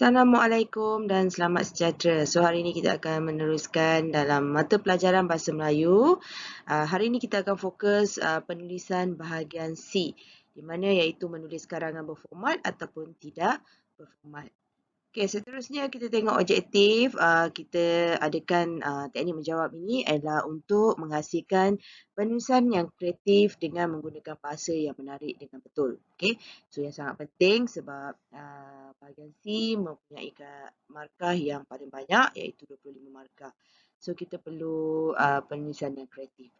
Assalamualaikum dan selamat sejahtera. So hari ini kita akan meneruskan dalam mata pelajaran Bahasa Melayu. Hari ini kita akan fokus penulisan bahagian C, di mana iaitu menulis karangan berformat ataupun tidak berformat. Okey, seterusnya kita tengok objektif. Kita adakan teknik menjawab ini adalah untuk menghasilkan penulisan yang kreatif dengan menggunakan bahasa yang menarik dengan betul. Okey, so yang sangat penting sebab bahagian C mempunyai markah yang paling banyak iaitu 25 markah. So kita perlu penulisan yang kreatif.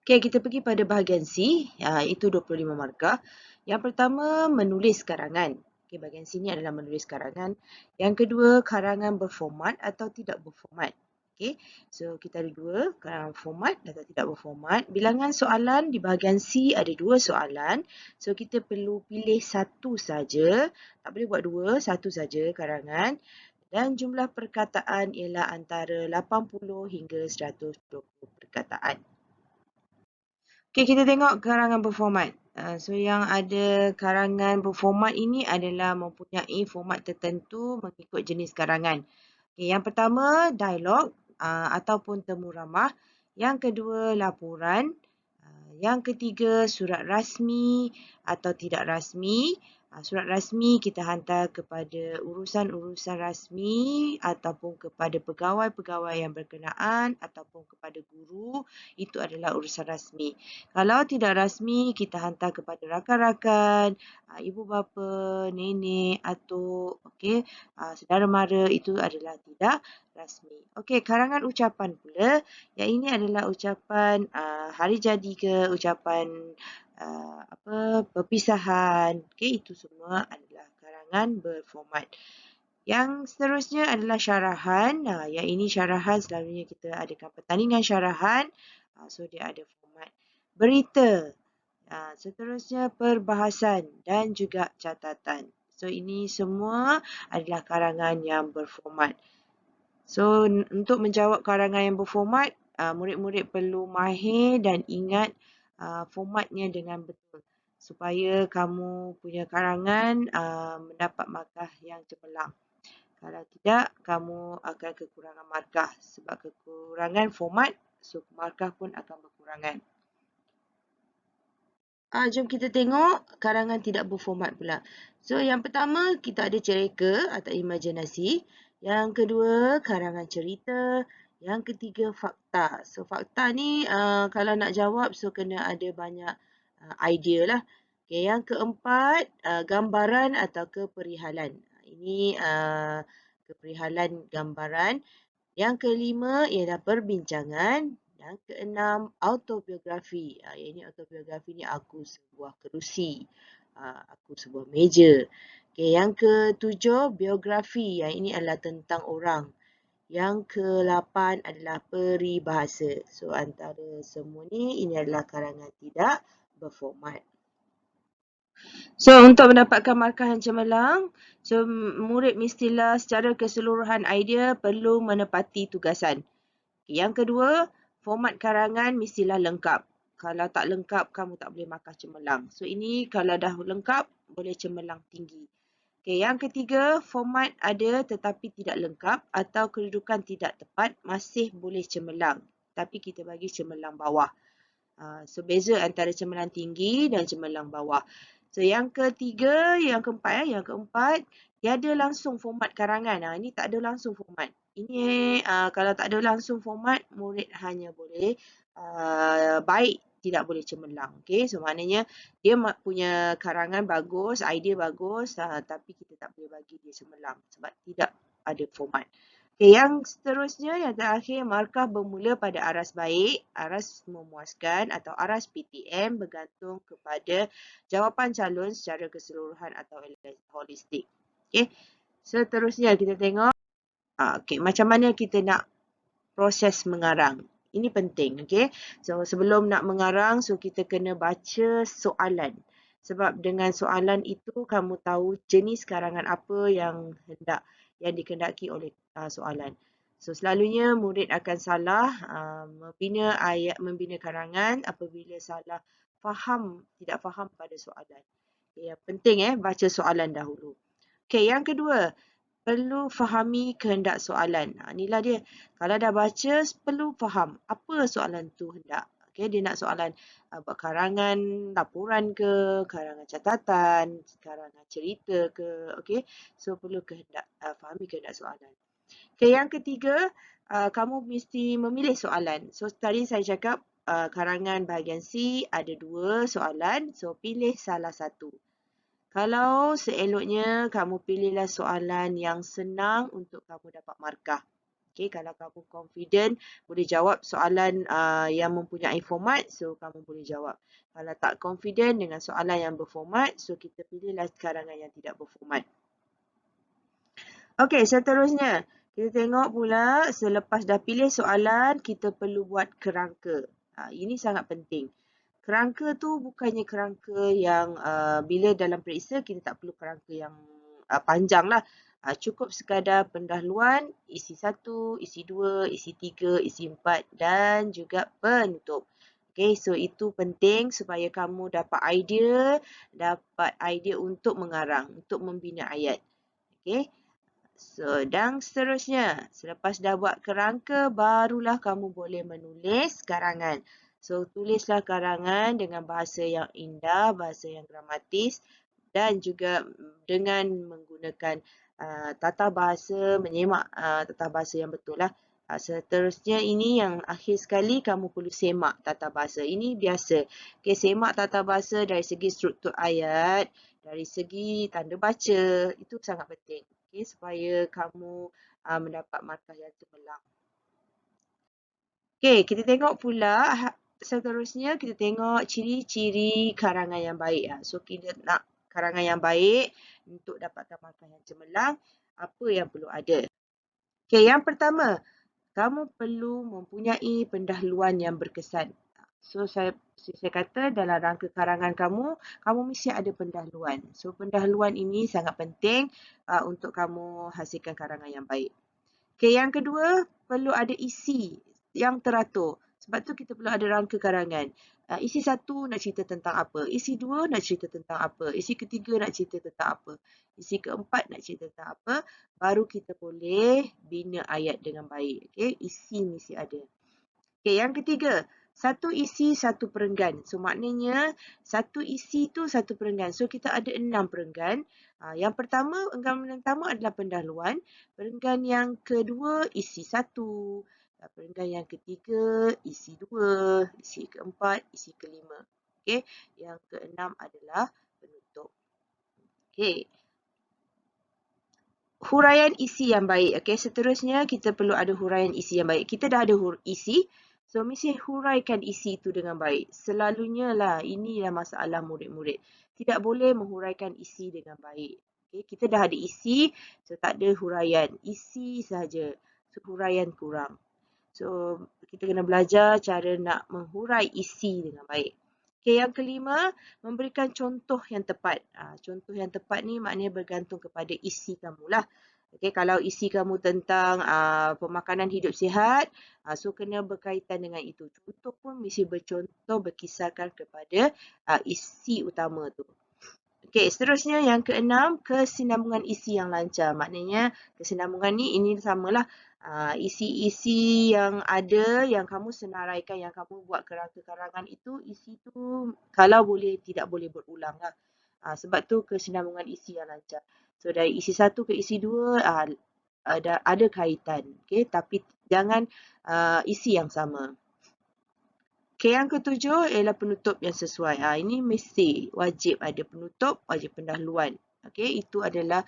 Okey, kita pergi pada bahagian C, itu 25 markah. Yang pertama, menulis karangan. Okey, bahagian C ni adalah menulis karangan. Yang kedua, karangan berformat atau tidak berformat. Okey, so kita ada dua, karangan berformat atau tidak berformat. Bilangan soalan di bahagian C ada dua soalan. So kita perlu pilih satu saja. Tak boleh buat dua, satu saja karangan. Dan jumlah perkataan ialah antara 80 hingga 120 perkataan. Okey, kita tengok karangan berformat. So yang ada karangan berformat ini adalah mempunyai format tertentu mengikut jenis karangan. Okey, yang pertama dialog ataupun temu ramah. Yang kedua laporan. Yang ketiga surat rasmi atau tidak rasmi. Surat rasmi kita hantar kepada urusan-urusan rasmi ataupun kepada pegawai-pegawai yang berkenaan ataupun kepada guru. Itu adalah urusan rasmi. Kalau tidak rasmi, kita hantar kepada rakan-rakan, ibu bapa, nenek, atuk, okey, saudara mara, itu adalah tidak rasmi. Okey, karangan ucapan pula. Yang ini adalah ucapan hari jadi ke, ucapan perpisahan. Okey, itu semua adalah karangan berformat. Yang seterusnya adalah syarahan. Yang ini syarahan selalunya kita adakan pertandingan syarahan. So dia ada format. Berita. Seterusnya perbahasan dan juga catatan. So ini semua adalah karangan yang berformat. So untuk menjawab karangan yang berformat, murid-murid perlu mahir dan ingat formatnya dengan betul supaya kamu punya karangan mendapat markah yang cemerlang. Kalau tidak, kamu akan kekurangan markah sebab kekurangan format, so markah pun akan berkurangan. Jom kita tengok karangan tidak berformat pula. So yang pertama kita ada cerita atau imajinasi. Yang kedua karangan cerita. Yang ketiga fakta. So fakta ni kalau nak jawab so kena ada banyak idea lah. Okay, yang keempat gambaran atau keperihalan. Ini keperihalan gambaran. Yang kelima ialah perbincangan. Yang keenam, autobiografi. Ini autobiografi ni aku sebuah kerusi. Aku sebuah meja. Okay, yang ketujuh, biografi. Yang ini adalah tentang orang. Yang ke-8 adalah peribahasa. So, antara semua ni, ini adalah karangan tidak berformat. So, untuk mendapatkan markah yang cemerlang, so murid mestilah secara keseluruhan idea perlu menepati tugasan. Yang kedua, format karangan mestilah lengkap. Kalau tak lengkap, kamu tak boleh markah cemerlang. So, ini kalau dah lengkap, boleh cemerlang tinggi. Okay, yang ketiga, format ada tetapi tidak lengkap atau kedudukan tidak tepat, masih boleh cemerlang. Tapi kita bagi cemerlang bawah. So, beza antara cemerlang tinggi dan cemerlang bawah. So, yang ketiga, yang keempat, tiada langsung format karangan. Ini tak ada langsung format. Ini kalau tak ada langsung format, murid hanya boleh baik, tidak boleh cemerlang. Okay, so maknanya dia punya karangan bagus, idea bagus, tapi kita tak boleh bagi dia cemerlang sebab tidak ada format. Okay, yang seterusnya, yang terakhir, markah bermula pada aras baik, aras memuaskan atau aras PTM bergantung kepada jawapan calon secara keseluruhan atau holistik. Okay, seterusnya kita tengok macam mana kita nak proses mengarang. Ini penting, okay. So, sebelum nak mengarang, so kita kena baca soalan. Sebab dengan soalan itu, kamu tahu jenis karangan apa yang dikehendaki oleh soalan. So, selalunya murid akan salah membina karangan apabila tidak faham pada soalan. Okay, yang penting baca soalan dahulu. Okey, yang kedua, perlu fahami kehendak soalan. Inilah dia. Kalau dah baca, perlu faham apa soalan tu hendak. Okey, dia nak soalan buat karangan laporan ke, karangan catatan, karangan cerita ke. Okey, so perlu fahami kehendak soalan. Okey, yang ketiga, kamu mesti memilih soalan. So, tadi saya cakap karangan bahagian C ada 2 soalan. So, pilih salah satu. Kalau seeloknya kamu pilihlah soalan yang senang untuk kamu dapat markah. Okay, kalau kamu confident boleh jawab soalan yang mempunyai format, so kamu boleh jawab. Kalau tak confident dengan soalan yang berformat, so kita pilihlah karangan yang tidak berformat. Okey, seterusnya kita tengok pula selepas dah pilih soalan, kita perlu buat kerangka. Ini sangat penting. Kerangka tu bukannya kerangka yang bila dalam periksa kita tak perlu kerangka yang panjang lah. Cukup sekadar pendahuluan, isi 1, isi 2, isi 3, isi 4 dan juga penutup. Okay, so itu penting supaya kamu dapat idea untuk mengarang, untuk membina ayat. Okay. So, dan seterusnya, selepas dah buat kerangka, barulah kamu boleh menulis karangan. So, tulislah karangan dengan bahasa yang indah, bahasa yang gramatis dan juga dengan menggunakan tata bahasa, menyemak tata bahasa yang betul lah. Seterusnya ini yang akhir sekali kamu perlu semak tata bahasa. Ini biasa. Okay, semak tata bahasa dari segi struktur ayat, dari segi tanda baca, itu sangat penting. Okay, supaya kamu mendapat markah yang cemerlang. Okay, kita tengok pula seterusnya kita tengok ciri-ciri karangan yang baik. So, kita nak karangan yang baik untuk dapatkan markah yang cemerlang, apa yang perlu ada? Okay, yang pertama, kamu perlu mempunyai pendahuluan yang berkesan. So, saya kata dalam rangka karangan kamu mesti ada pendahuluan. So, pendahuluan ini sangat penting untuk kamu hasilkan karangan yang baik. Okay, yang kedua, perlu ada isi yang teratur. Sebab tu kita perlu ada rangka karangan. Isi 1 nak cerita tentang apa, isi 2 nak cerita tentang apa, isi ketiga nak cerita tentang apa, isi keempat nak cerita tentang apa, baru kita boleh bina ayat dengan baik. Okay, isi mesti ada. Okay, yang ketiga, satu isi, satu perenggan. So, maknanya satu isi tu satu perenggan. So, kita ada 6 perenggan. Yang pertama, perenggan pertama adalah pendahuluan. Perenggan yang kedua, isi 1. Perenggan yang ketiga, isi 2. Isi keempat, isi kelima. Okay, yang keenam adalah penutup. Okay. Huraian isi yang baik. Okay, seterusnya kita perlu ada huraian isi yang baik. Kita dah ada isi. So, mesti huraikan isi itu dengan baik. Selalunya lah, inilah masalah murid-murid. Tidak boleh menghuraikan isi dengan baik. Okay, kita dah ada isi, so tak ada huraian. Isi saja. So, huraian kurang. So, kita kena belajar cara nak menghurai isi dengan baik. Okay, yang kelima, memberikan contoh yang tepat. Contoh yang tepat ni maknanya bergantung kepada isi kamu lah. Okay, kalau isi kamu tentang pemakanan hidup sihat, so kena berkaitan dengan itu. Contoh pun mesti berkisarkan kepada isi utama tu. Okay, seterusnya yang keenam, kesinambungan isi yang lancar. Maknanya kesinambungan ni ini samalah. Isi-isi yang ada, yang kamu senaraikan, yang kamu buat kerangka karangan itu, isi tu kalau boleh tidak boleh berulang lah. Sebab tu kesinambungan isi yang lancar. So, dari isi 1 ke isi 2 ada kaitan. Okay, tapi jangan isi yang sama. Okay, yang ketujuh ialah penutup yang sesuai. Ini mesti wajib ada penutup, wajib pendahuluan. Okay, itu adalah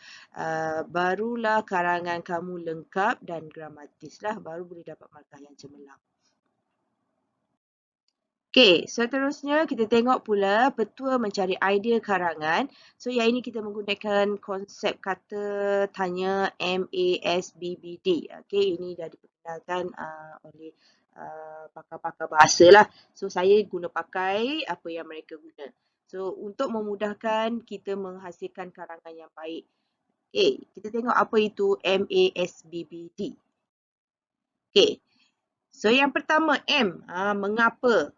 barulah karangan kamu lengkap dan gramatis lah. Baru boleh dapat markah yang cemerlang. Okay, seterusnya kita tengok pula petua mencari idea karangan. So, yang ini kita menggunakan konsep kata tanya MASBBD. Okay, ini dah diperkenalkan oleh pakar-pakar bahasa lah. So, saya guna pakai apa yang mereka guna. So, untuk memudahkan kita menghasilkan karangan yang baik. Okay, kita tengok apa itu MASBBD. Okay, so yang pertama M, mengapa.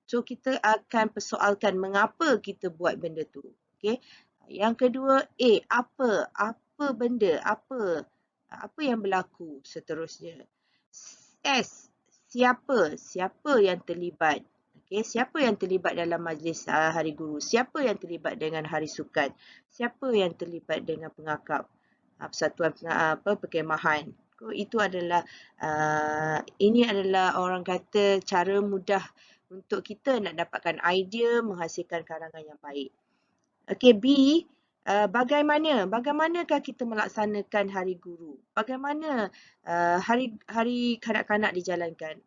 So, kita akan persoalkan mengapa kita buat benda tu. Okay, Yang kedua, A, apa? Apa benda? Apa yang berlaku seterusnya? S, siapa? Siapa yang terlibat? Okey, siapa yang terlibat dalam majlis Hari Guru? Siapa yang terlibat dengan Hari Sukan? Siapa yang terlibat dengan pengakap persatuan perkemahan? Itu adalah ini adalah orang kata cara mudah untuk kita nak dapatkan idea menghasilkan karangan yang baik. Okey, B, bagaimanakah kita melaksanakan Hari Guru? Bagaimana hari kanak-kanak dijalankan?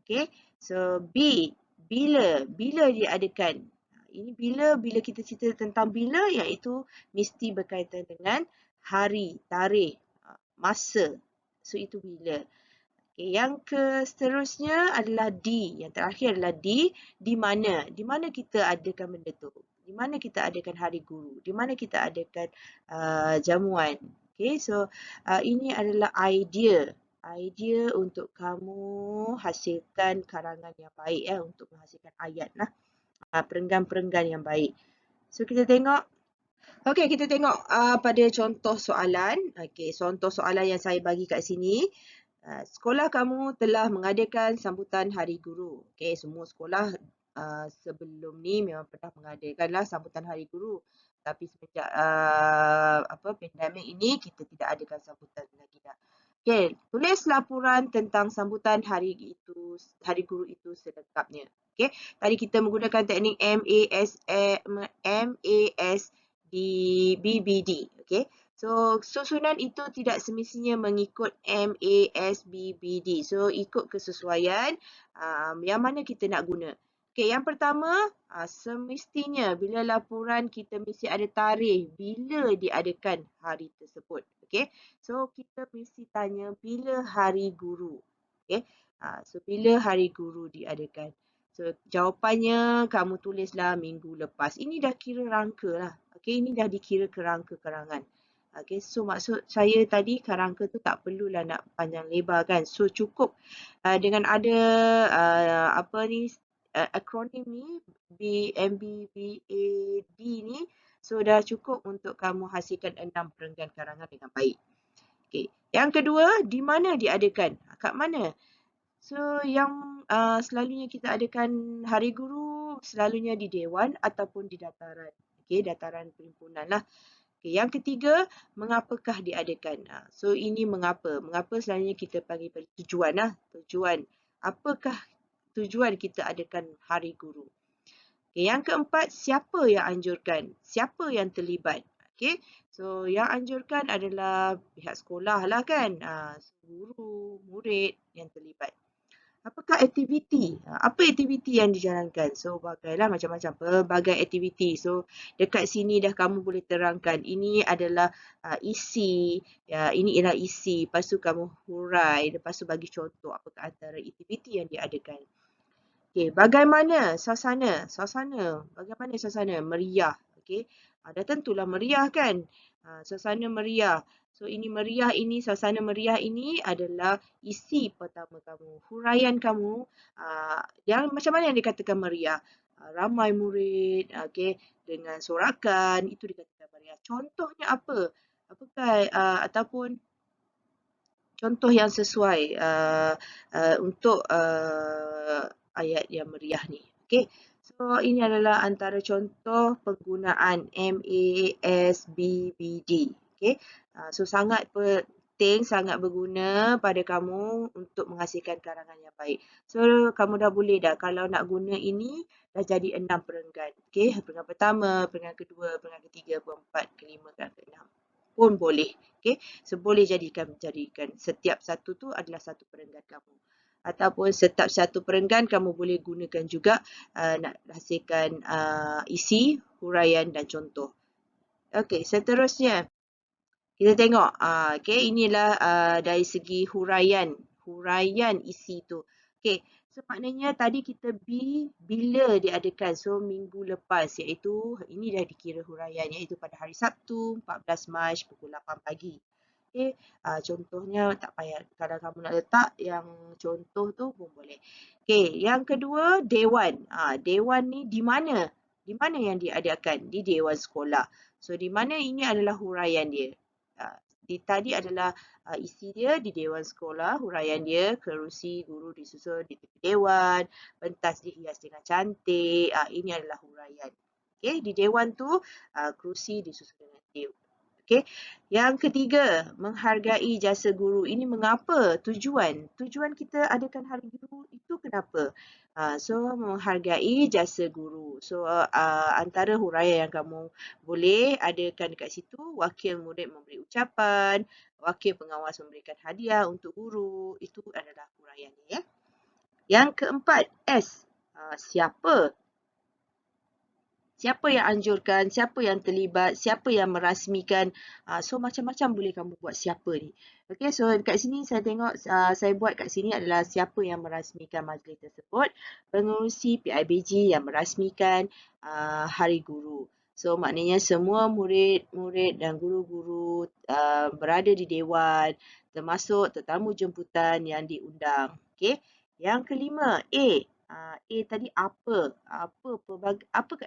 Okey, so B, bila diadakan? Ini bila kita cerita tentang bila, iaitu mesti berkaitan dengan hari, tarikh, masa. So itu bila. Okay, yang seterusnya adalah D. Yang terakhir adalah D. Di mana? Di mana kita adakan benda tu? Di mana kita adakan Hari Guru? Di mana kita adakan jamuan? Okay, so ini adalah idea untuk kamu hasilkan karangan yang baik, untuk menghasilkan ayat lah. Perenggan-perenggan yang baik. So kita tengok. Okey, kita tengok pada contoh soalan. Okey, contoh soalan yang saya bagi kat sini. Sekolah kamu telah mengadakan sambutan Hari Guru. Okey, semua sekolah sebelum ni memang pernah mengadakanlah sambutan Hari Guru. Tapi semenjak pandemik ini kita tidak adakan sambutan lagi dah. Okey, tulis laporan tentang sambutan Hari Guru itu selengkapnya. Okey, tadi kita menggunakan teknik MASBBD. Okey. So, susunan itu tidak semestinya mengikut MASBBD. So, ikut kesesuaian yang mana kita nak guna. Okey, yang pertama, semestinya bila laporan kita mesti ada tarikh bila diadakan hari tersebut. Okey, so kita mesti tanya bila Hari Guru. Okey, so bila Hari Guru diadakan. So, jawapannya kamu tulislah minggu lepas. Ini dah kira rangka lah. Okey, ini dah dikira ke rangka karangan. Okay, so maksud saya tadi rangka tu tak perlulah nak panjang lebar kan. So cukup dengan ada akronim ni BMBBAD ni, so dah cukup untuk kamu hasilkan 6 perenggan karangan dengan baik. Okay. Yang kedua, di mana diadakan? Kat mana? So yang selalunya kita adakan Hari Guru selalunya di Dewan ataupun di dataran. Okay, dataran perhimpunan lah. Okay, yang ketiga, mengapakah diadakan? So ini mengapa? Mengapa selalunya kita panggil pada tujuan lah. Tujuan. Apakah tujuan kita adakan Hari Guru? Okay, yang keempat, siapa yang anjurkan? Siapa yang terlibat? Okay, so yang anjurkan adalah pihak sekolah lah kan. Guru, murid yang terlibat. Apakah aktiviti? Apa aktiviti yang dijalankan? So, bagailah macam-macam pelbagai aktiviti. So, dekat sini dah kamu boleh terangkan. Ini adalah isi. Ya, ini ialah isi. Lepas tu kamu hurai. Lepas tu bagi contoh apakah antara aktiviti yang diadakan. Okey, bagaimana suasana? Bagaimana suasana? Meriah. Okey. Dah tentulah meriah kan? Suasana meriah. So ini meriah ini, suasana meriah ini adalah isi pertama kamu. Huraian kamu yang macam mana yang dikatakan meriah? Ramai murid, okey, dengan sorakan, itu dikatakan meriah. Contohnya apa? Apakah ataupun contoh yang sesuai untuk ayat yang meriah ni. Okey. So ini adalah antara contoh penggunaan MASBBD. Okey. So sangat penting, sangat berguna pada kamu untuk menghasilkan karangan yang baik. So kamu dah boleh dah kalau nak guna ini dah jadi 6 perenggan. Okey, perenggan pertama, perenggan kedua, perenggan ketiga, keempat, kelima dan keenam pun boleh. Okey, so boleh jadikan setiap satu tu adalah satu perenggan kamu. Ataupun setiap satu perenggan kamu boleh gunakan juga nak hasilkan isi, huraian dan contoh. Okey, seterusnya kita tengok. Okey, inilah dari segi huraian isi tu. Okey, so maknanya tadi kita bila diadakan. So minggu lepas, iaitu ini dah dikira huraian, iaitu pada hari Sabtu 14 Mac pukul 8 pagi. Okey, contohnya tak payah, kalau kamu nak letak yang contoh tu pun boleh. Okey, yang kedua, dewan. Dewan ni di mana? Di mana yang diadakan? Di Dewan Sekolah. So, di mana ini adalah huraian dia? Tadi adalah isi dia di Dewan Sekolah, huraian dia, kerusi guru disusun di tepi dewan, pentas dihias dengan cantik. Ini adalah huraian. Okay, di dewan tu kerusi disusun dengan dewan. Okey. Yang ketiga, menghargai jasa guru. Ini mengapa? Tujuan kita adakan Hari Guru itu kenapa? So, menghargai jasa guru. So, antara huraian yang kamu boleh adakan dekat situ, wakil murid memberi ucapan, wakil pengawas memberikan hadiah untuk guru. Itu adalah huraian ya. Yang keempat, S. Siapa? Siapa yang anjurkan, siapa yang terlibat, siapa yang merasmikan. So, macam-macam boleh kamu buat siapa ni. Okay, so dekat sini saya tengok, saya buat kat sini adalah siapa yang merasmikan majlis tersebut. Pengerusi PIBG yang merasmikan Hari Guru. So, maknanya semua murid-murid dan guru-guru berada di dewan, termasuk tetamu jemputan yang diundang. Okay. Yang kelima, A. A tadi apakah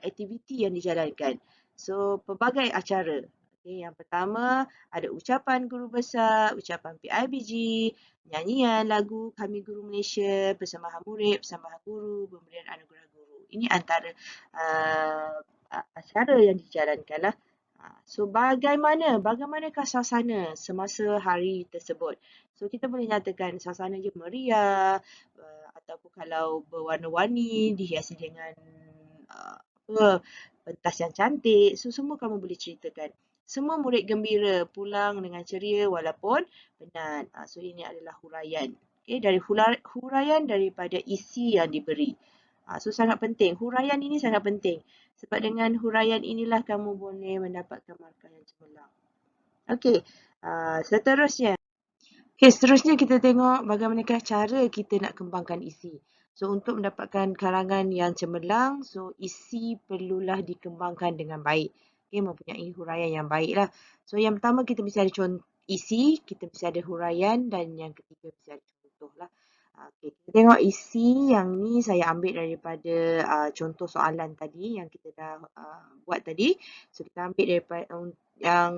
aktiviti yang dijalankan? So, pelbagai acara. Okay, yang pertama, ada ucapan guru besar, ucapan PIBG, nyanyian lagu Kami Guru Malaysia, persembahan murid, persembahan guru, pemberian anugerah guru. Ini antara acara yang dijalankan lah. So, bagaimanakah suasana semasa hari tersebut? So, kita boleh nyatakan suasana dia meriah, ataupun kalau berwarna-warni, dihiasi dengan pentas yang cantik. So, semua kamu boleh ceritakan. Semua murid gembira pulang dengan ceria walaupun penat. So, ini adalah huraian. Okay, dari huraian daripada isi yang diberi. So, sangat penting. Huraian ini sangat penting. Sebab dengan huraian inilah kamu boleh mendapatkan markah yang cemerlang. Okey, seterusnya. Okay, seterusnya kita tengok bagaimanakah cara kita nak kembangkan isi. So, untuk mendapatkan karangan yang cemerlang, so isi perlulah dikembangkan dengan baik. Okay, mempunyai huraian yang baik lah. So, yang pertama kita mesti ada isi, kita mesti ada huraian dan yang ketiga mesti ada contoh lah. Okay, kita tengok isi yang ni saya ambil daripada contoh soalan tadi yang kita dah buat tadi. So, kita ambil daripada yang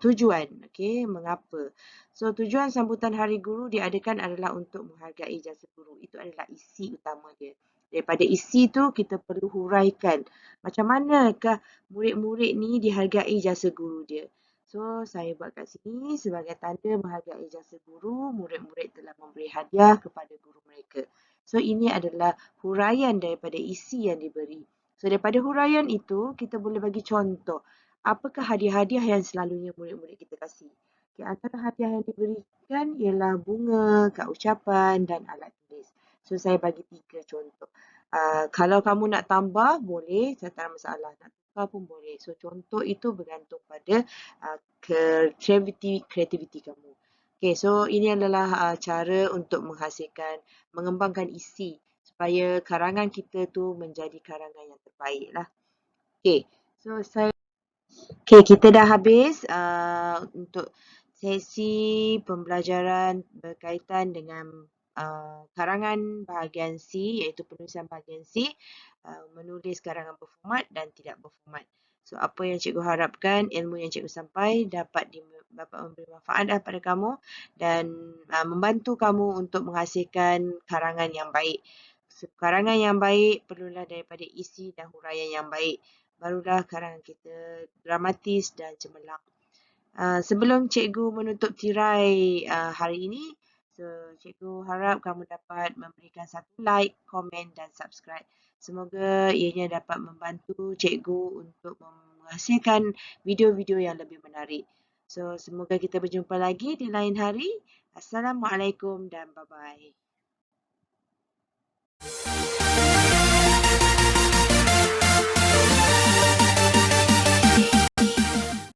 tujuan, okay, mengapa. So, tujuan sambutan Hari Guru diadakan adalah untuk menghargai jasa guru. Itu adalah isi utama dia. Daripada isi tu, kita perlu huraikan macam manakah murid-murid ni dihargai jasa guru dia. So, saya buat kat sini sebagai tanda menghargai jasa guru, murid-murid telah memberi hadiah kepada guru mereka. So, ini adalah huraian daripada isi yang diberi. So, daripada huraian itu, kita boleh bagi contoh. Apakah hadiah-hadiah yang selalunya murid-murid kita kasih? Okay, antara hadiah yang diberikan ialah bunga, kad ucapan dan alat tulis. So, saya bagi 3 contoh. Kalau kamu nak tambah, boleh. Tak ada masalah. Nak tukar pun boleh. So, contoh itu bergantung pada kreativiti kamu. Okay, so ini adalah cara untuk mengembangkan isi supaya karangan kita tu menjadi karangan yang terbaik lah. Okay, so kita dah habis untuk sesi pembelajaran berkaitan dengan karangan bahagian C, iaitu penulisan bahagian C, menulis karangan berformat dan tidak berformat. So, apa yang cikgu harapkan, ilmu yang cikgu sampai dapat memberi manfaat pada kamu dan membantu kamu untuk menghasilkan karangan yang baik. So, karangan yang baik perlulah daripada isi dan huraian yang baik. Barulah karangan kita dramatis dan cemerlang. Sebelum cikgu menutup tirai hari ini, so cikgu harap kamu dapat memberikan satu like, komen dan subscribe. Semoga ianya dapat membantu cikgu untuk menghasilkan video-video yang lebih menarik. So, semoga kita berjumpa lagi di lain hari. Assalamualaikum dan bye-bye.